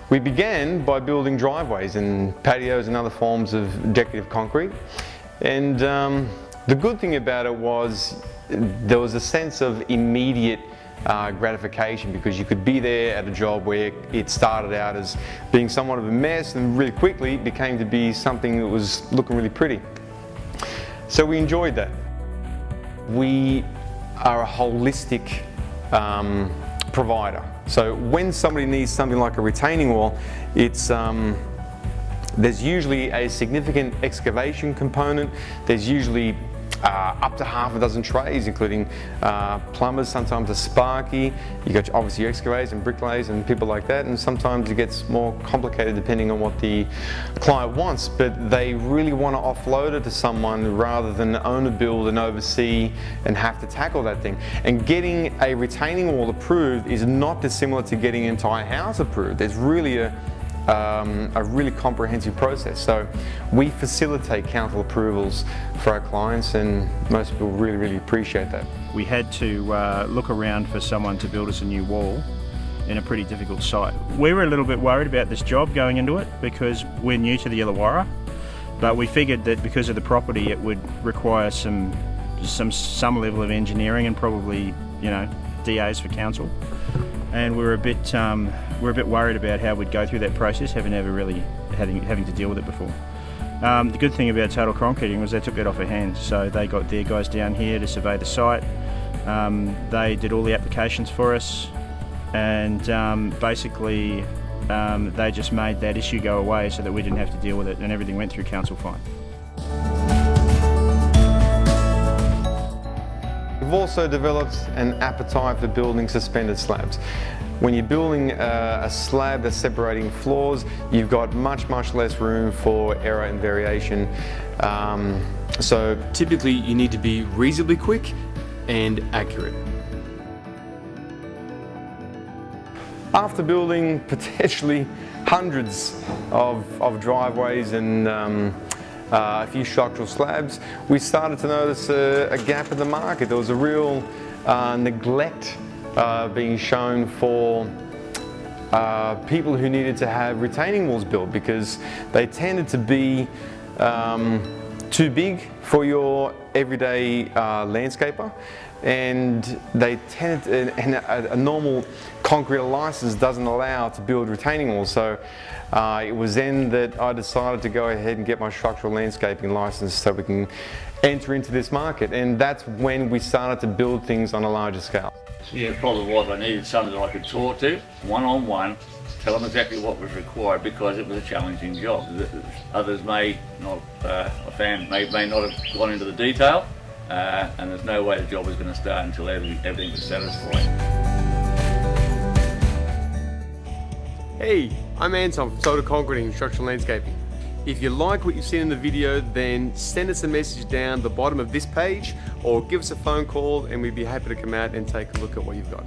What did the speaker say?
We began by building driveways and patios and other forms of decorative concrete. And the good thing about it was there was a sense of immediate gratification, because you could be there at a job where it started out as being somewhat of a mess and really quickly became to be something that was looking really pretty. So we enjoyed that. We are a holistic provider. So when somebody needs something like a retaining wall, it's there's usually a significant excavation component. There's usually up to half a dozen trades, including plumbers, sometimes a sparky. You got obviously your excavators and bricklayers and people like that, and sometimes it gets more complicated depending on what the client wants, but they really want to offload it to someone rather than own a build and oversee and have to tackle that thing. And getting a retaining wall approved is not dissimilar to getting an entire house approved. There's really a really comprehensive process. So we facilitate council approvals for our clients, and most people really appreciate that. We had to look around for someone to build us a new wall in a pretty difficult site. We were a little bit worried about this job going into it because we're new to the Illawarra, but we figured that because of the property it would require some level of engineering and probably, you know, DAs for council. And we're a bit worried about how we'd go through that process, having never really having to deal with it before. The good thing about Total Concreting was they took that off our hands. So they got their guys down here to survey the site. They did all the applications for us, and basically they just made that issue go away so that we didn't have to deal with it, and everything went through council fine. We've also developed an appetite for building suspended slabs. When you're building a slab that's separating floors, you've got much less room for error and variation. So typically you need to be reasonably quick and accurate. After building potentially hundreds of driveways and a few structural slabs, we started to notice a gap in the market. There was a real neglect being shown for people who needed to have retaining walls built, because they tended to be too big for your everyday landscaper, and they tended and a normal concrete license doesn't allow to build retaining walls. So it was then that I decided to go ahead and get my structural landscaping license so we can enter into this market, and that's when we started to build things on a larger scale. Yeah, the problem was I needed someone that I could talk to one-on-one, tell them exactly what was required, because it was a challenging job. Others may not, a fan may not have gone into the detail, and there's no way the job was going to start until everything was satisfied. Hey, I'm Anton from Total Concreting and Structural Landscaping. If you like what you've seen in the video, then send us a message down the bottom of this page or give us a phone call, and we'd be happy to come out and take a look at what you've got.